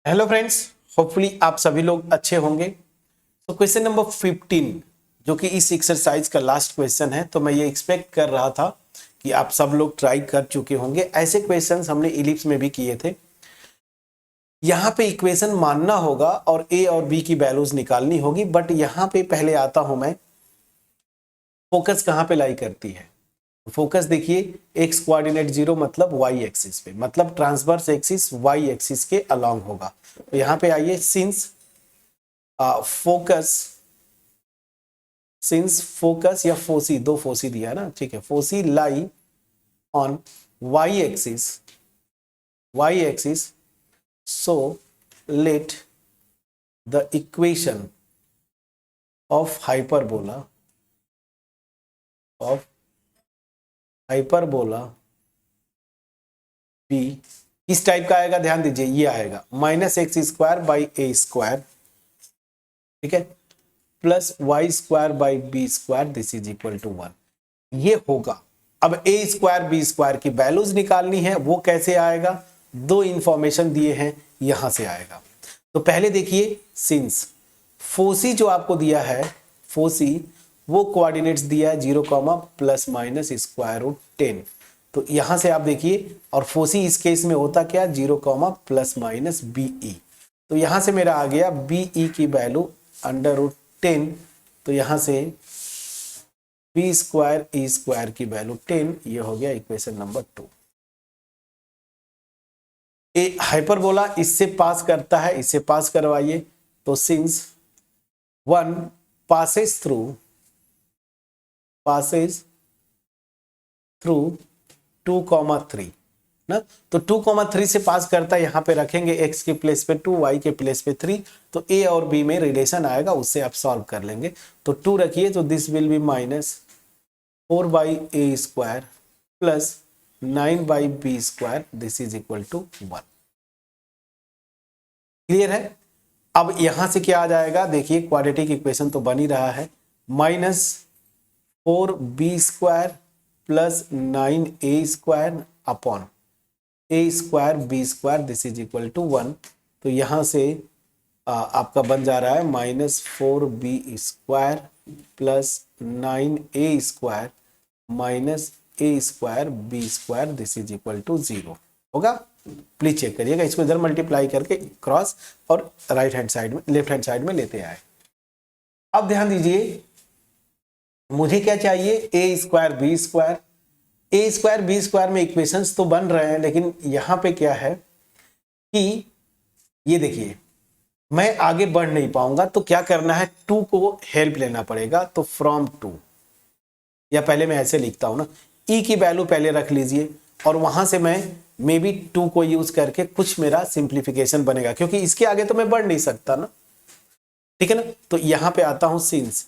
Hello friends, hopefully आप सभी लोग अच्छे होंगे। तो क्वेश्चन नंबर 15 जो कि इस एक्सरसाइज का लास्ट क्वेश्चन है, तो मैं ये एक्सपेक्ट कर रहा था कि आप सब लोग ट्राई कर चुके होंगे। ऐसे क्वेश्चंस हमने इलिप्स में भी किए थे। यहाँ पे इक्वेशन मानना होगा और ए और बी की वैल्यूज निकालनी होगी, बट यहाँ पे पहले आता हूं मैं, फोकस कहाँ पे लाई करती है। फोकस देखिए, एक्स कोऑर्डिनेट 0 मतलब वाई एक्सिस पे, मतलब ट्रांसवर्स एक्सिस वाई एक्सिस के अलोंग होगा। तो यहाँ पे आइए, सिंस फोकस या फोसी, दो फोसी दिया है ना, ठीक है। Foci lie on y axis, so let the equation of hyperbola b किस टाइप का आएगा, ध्यान दीजिए, ये आएगा -x² / a², ठीक है, plus y² / b², this is equal to 1। ये होगा। अब a² b² की वैल्यूज निकालनी है, वो कैसे आएगा, दो इंफॉर्मेशन दिए हैं, यहां से आएगा। तो पहले देखिए, सिंस फोसी जो आपको दिया है, फोसी वो कोऑर्डिनेट्स दिया है 0, ±√10। तो यहां से आप देखिए, और फोसी इस केस में होता क्या, 0, ±BE। तो यहां से मेरा आ गया BE की वैल्यू √10। तो यहां से b²e² की वैल्यू 10, ये हो गया इक्वेशन नंबर 2। ए हाइपरबोला इससे पास करता है, इससे पास करवाइए। तो सिंस 1 passes through 2,3 ना, तो 2,3 से पास करता है। यहाँ पे रखेंगे x के प्लेस पे 2, y के प्लेस पे 3, तो a और b में रिलेशन आएगा, उससे आप सॉल्व कर लेंगे। तो 2 रखिए, तो this will be -4/a² plus 9/b², this is equal to 1। Clear है। अब यहां से क्या आ जाएगा, देखिए क्वाड्रेटिक इक्वेशन तो बन ही रहा है, -4b² plus 9a² upon a² b², this is equal to 1। तो यहां से आपका बन जा रहा है -4b² plus 9a² minus a² b², this is equal to 0 होगा। प्लीज चेक करिएगा, इसको इधर मल्टीप्लाई करके क्रॉस और राइट हैंड साइड में, लेफ्ट हैंड साइड में लेते आए। अब ध्यान दीजिए, मुझे क्या चाहिए, a² b²। a² b² में इक्वेशंस तो बन रहे हैं, लेकिन यहां पे क्या है कि ये देखिए, मैं आगे बढ़ नहीं पाऊंगा, तो क्या करना है, 2 को हेल्प लेना पड़ेगा। तो फ्रॉम 2, या पहले मैं ऐसे लिखता हूं ना, e की वैल्यू पहले रख लीजिए, और वहां से मैं मे बी 2 को यूज करके कुछ मेरा सिंप्लीफिकेशन बनेगा, क्योंकि इसके आगे तो मैं बढ़ नहीं सकता ना, ठीक है ना। तो यहां पे आता हूं, सिंस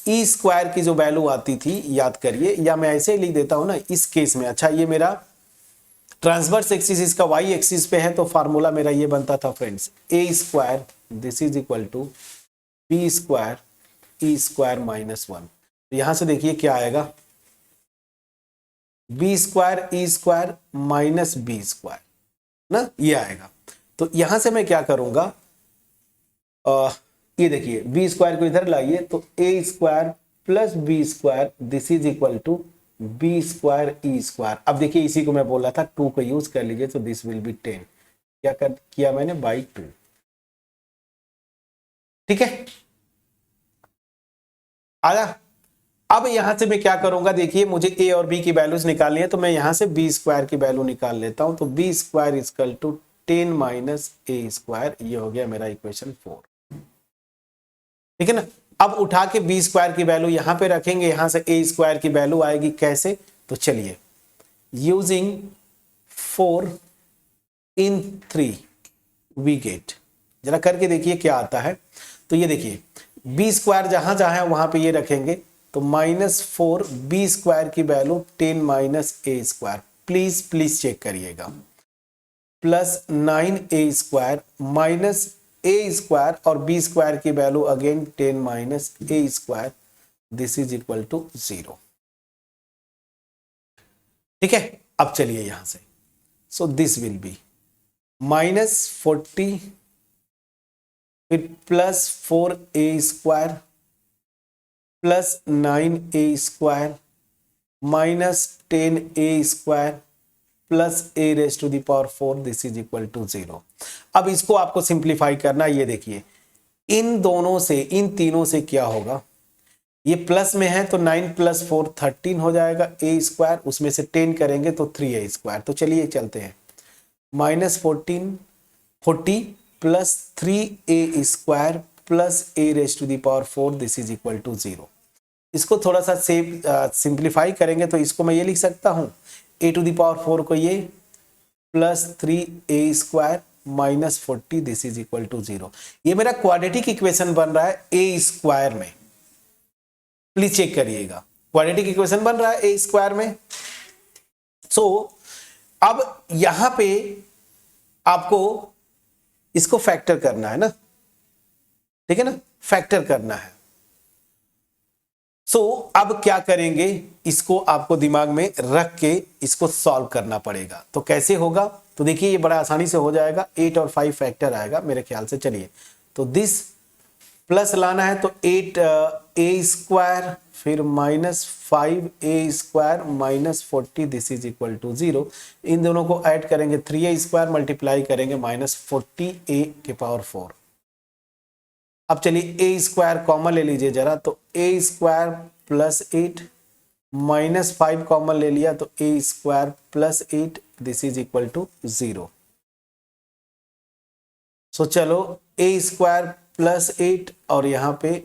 e² की जो वैल्यू आती थी, याद करिए, या मैं ऐसे ही लिख देता हूं ना इस केस में। अच्छा, ये मेरा ट्रांसवर्स एक्सिस इसका y एक्सिस पे है, तो फार्मूला मेरा ये बनता था friends, a², this is equal to b² e² -1। तो यहां से देखिए क्या आएगा, b² e² माइनस b² ना, ये आएगा। तो यहां से मैं क्या करूंगा, ये देखिए b² को इधर लाइए, तो a² plus b², this is equal to b² e²। अब देखिए, इसी को मैं बोल रहा था, 2 को यूज कर लीजिए, तो दिस विल बी 10। क्या कर किया मैंने, बाई 2, ठीक है, आया। अब यहां से मैं क्या करूंगा, देखिए मुझे a और b की वैल्यूज निकालनी है, तो मैं यहां से b² की वैल्यू निकाल लेता हूं। तो b² equal to 10 minus a², ये हो गया मेरा इक्वेशन 4, ठीक है ना। अब उठा के b² की वैल्यू यहां पे रखेंगे, यहां से a² की वैल्यू आएगी, कैसे, तो चलिए, यूजिंग 4 in 3 वी गेट, जरा करके देखिए क्या आता है। तो ये देखिए, b² जहां जहां है वहां पे ये रखेंगे, तो -4 b² की value 10 minus a², please check करिएगा, प्लस 9a² माइनस a² और b² की value again 10 minus a², this is equal to 0, ठीक है। अब चलिए यहां से, सो दिस विल बी -40 फिर plus 4a² plus 9a² minus 10a² plus a⁴ this is equal to 0। अब इसको आपको सिंप्लीफाई करना, ये देखिए इन दोनों से, इन तीनों से क्या होगा, ये प्लस में है तो 9 + 4 13 हो जाएगा a², उसमें से 10 करेंगे तो 3a²। तो चलिए चलते हैं, -40 plus 3a² plus a⁴ this is equal to 0। इसको थोड़ा सा सिंप्लीफाई करेंगे तो इसको मैं ये लिख सकता हूं a⁴ को ये plus 3a² minus 40 this is equal to 0। ये मेरा क्वाड्रेटिक इक्वेशन बन रहा है a² में। प्लीज चेक करिएगा, क्वाड्रेटिक इक्वेशन बन रहा है a² में। सो अब यहां पे आपको इसको फैक्टर करना है ना, ठीक है ना, फैक्टर करना है। अब क्या करेंगे, इसको आपको दिमाग में रख के इसको सॉल्व करना पड़ेगा। तो कैसे होगा, तो देखिए ये बड़ा आसानी से हो जाएगा, 8 और 5 फैक्टर आएगा मेरे ख्याल से। चलिए तो दिस प्लस लाना है तो 8a² फिर -5a² minus 40 this is equal to 0। इन दोनों को ऐड करेंगे 3a² मल्टीप्लाई करेंगे -40a⁴। अब चलिए a² कॉमन ले लीजिए जरा, तो a² प्लस 8 -5 कॉमन ले लिया तो a² plus 8 this is equal to 0। So चलो a² प्लस 8 और यहां पे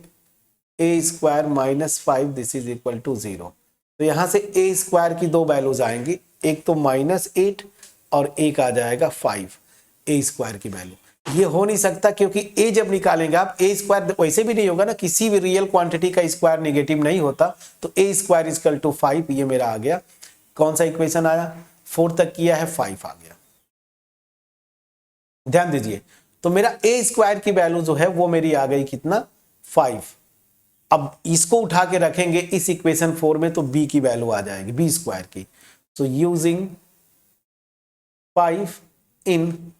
a² minus 5 this is equal to 0। तो यहां से a² की दो वैल्यूज आएंगी, एक तो -8 और एक आ जाएगा 5 a² की वैल्यू। ये हो नहीं सकता क्योंकि a जब निकालेंगे आप, a² वैसे भी नहीं होगा ना, किसी भी रियल क्वांटिटी का स्क्वायर नेगेटिव नहीं होता। तो a² इक्वल टू 5 ये मेरा आ गया। कौन सा इक्वेशन आया, 4 तक किया है 5 आ गया। ध्यान दीजिए, तो मेरा a² की वैल्यू जो है वो मेरी आ गई कितना, 5। अब इसको उठा के रखेंगे इस इक्वेशन 4 में तो b की वैल्यू आ जाएगी b² की। So using 5 in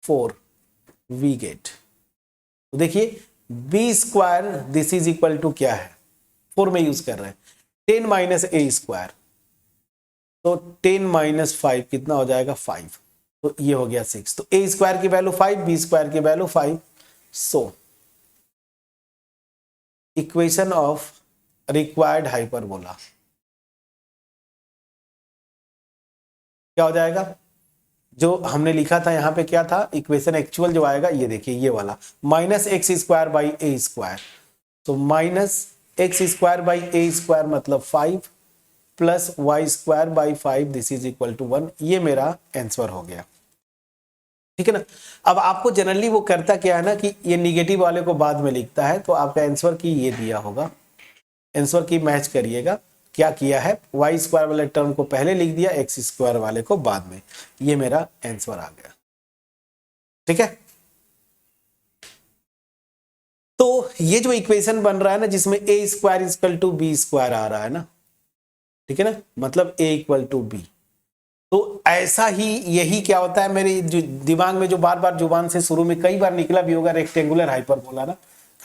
4 we get, तो देखिए b² this is equal to क्या है, 4 में यूज कर रहे हैं 10 माइनस a², तो 10 माइनस 5 कितना हो जाएगा 5, तो ये हो गया 6। तो a² की वैल्यू 5, b² की value 5। So equation of required hyperbola क्या हो जाएगा, जो हमने लिखा था यहां पे क्या था, इक्वेशन एक्चुअल जो आएगा ये देखिए ये वाला -x² बाई a²। तो -x² बाई a² मतलब 5 plus y² by 5 this is equal to 1। ये मेरा आंसर हो गया, ठीक है ना। अब आपको जनरली वो करता क्या है ना कि ये निगेटिव वाले को बाद में लिखता है, तो आपका आंसर की ये दिया होगा, आंसर की मैच करिएगा क्या किया है, y² वाले टर्म को पहले लिख दिया, x² वाले को बाद में। ये मेरा आंसर आ गया, ठीक है। तो ये जो इक्वेशन बन रहा है ना जिसमें a² इक्वल टू b² आ रहा है ना, ठीक है ना, मतलब a इक्वल टू b। तो ऐसा ही यही क्या होता है मेरे जो दिमाग में, जो बार बार जुबान से शुरू में कई बार निकला भी होगा, रेक्टेंगुलर हाइपरबोला ना।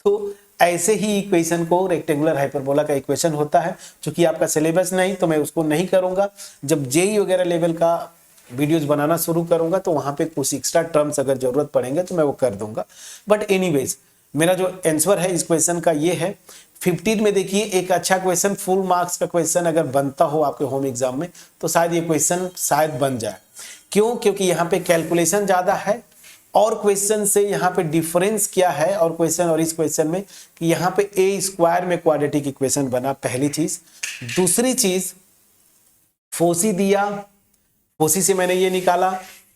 तो ऐसे ही इक्वेशन को रेक्टेंगुलर हाइपरबोला का इक्वेशन होता है। क्योंकि आपका सिलेबस नहीं तो मैं उसको नहीं करूंगा, जब जेई वगैरह लेवल का वीडियोस बनाना शुरू करूंगा तो वहां पे कुछ एक्स्ट्रा टर्म्स अगर जरूरत पड़ेंगे तो मैं वो कर दूंगा। बट एनीवेज मेरा जो आंसर है इस क्वेश्चन का ये है। 15 में देखिए एक अच्छा क्वेश्चन, फुल मार्क्स का क्वेश्चन अगर बनता हो आपके होम एग्जाम में तो शायद ये क्वेश्चन शायद बन जाए। क्यों, क्योंकि यहाँ पे कैलकुलेशन ज्यादा है और क्वेश्चन से यहाँ पे डिफरेंस क्या है और क्वेश्चन और इस क्वेश्चन में कि यहाँ पे a² में क्वाड्रेटिक इक्वेशन बना, पहली चीज। दूसरी चीज फोसी दिया, फोसी से मैंने ये निकाला,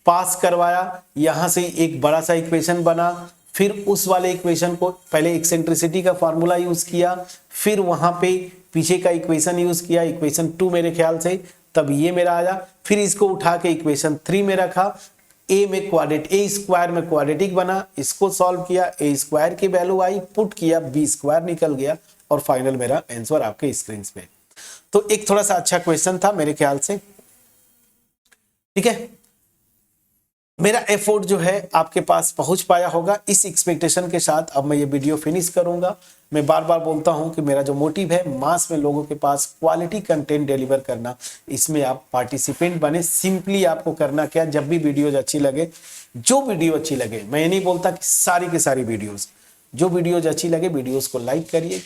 पास करवाया, यहां से एक बड़ा सा इक्वेशन बना, फिर उस वाले इक्वेशन को पहले एक्सेंट्रिसिटी का फॉर्मूला यूज किया, फिर वहां पे पीछे का इक्वेशन यूज किया, इक्वेशन 2 मेरे ख्याल से, तब ये मेरा आया। फिर इसको उठा के इक्वेशन 3 में रखा, a स्क्वायर में क्वाड्रेटिक बना, इसको सॉल्व किया, a² की वैल्यू आई, पुट किया, b² निकल गया और फाइनल मेरा आंसर आपके स्क्रीन पे। तो एक थोड़ा सा अच्छा क्वेश्चन था मेरे ख्याल से, ठीक है। मेरा एफर्ट जो है आपके पास पहुंच पाया होगा। इस एक्सपेक्टेशन के साथ अब मैं ये वीडियो फिनिश करूंगा। मैं बार बार बोलता हूं कि मेरा जो मोटिव है मास में लोगों के पास क्वालिटी कंटेंट डिलीवर करना, इसमें आप पार्टिसिपेंट बने। सिंपली आपको करना क्या, जब भी वीडियोज अच्छी लगे, जो वीडियो अच्छी लगे, मैं ये नहीं बोलता कि सारी की सारी वीडियोज, जो वीडियोज अच्छी लगे वीडियोज को लाइक करिए,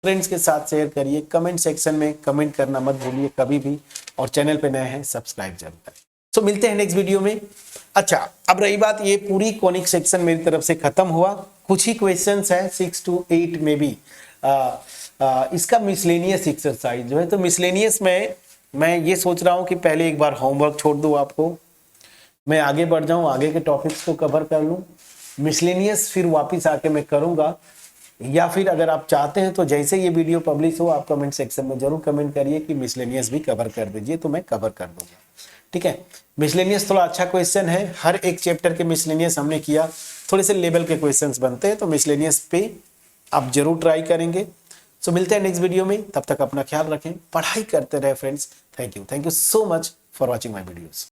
फ्रेंड्स के साथ शेयर करिए, कमेंट सेक्शन में कमेंट करना मत भूलिए कभी भी, और चैनल पे नए हैं सब्सक्राइब जरूर करें। सो मिलते हैं नेक्स्ट वीडियो में। अच्छा, अब रही बात, ये पूरी कॉनिक सेक्शन मेरी तरफ से खत्म हुआ। कुछ ही क्वेश्चंस हैं 6 to 8 में भी इसका मिसलेनियस एक्सरसाइज जो है, तो मिसलेनियस में मैं ये सोच रहा हूँ कि पहले एक बार होमवर्क छोड़ दूँ आपको, मैं आगे बढ़ जाऊँ, आगे के टॉपिक्स को कवर कर लूँ, मिसलेनियस फिर वापस आके मैं करूँगा। या फिर अगर आप चाहते हैं तो जैसे ये वीडियो पब्लिश हो आप कमेंट सेक्शन में जरूर कमेंट करिए कि मिसलेनियस भी कवर कर दीजिए, तो मैं कवर कर दूंगा। ठीक है, मिसलेनियस थोड़ा अच्छा क्वेश्चन है, हर एक चैप्टर के मिसलेनियस हमने किया, थोड़े से लेवल के क्वेश्चंस बनते हैं, तो मिसलेनियस पे आप जरूर ट्राई करेंगे। सो मिलते हैं नेक्स्ट वीडियो में, तब तक अपना ख्याल रखें, पढ़ाई करते रहे friends. Thank you so much for watching my videos.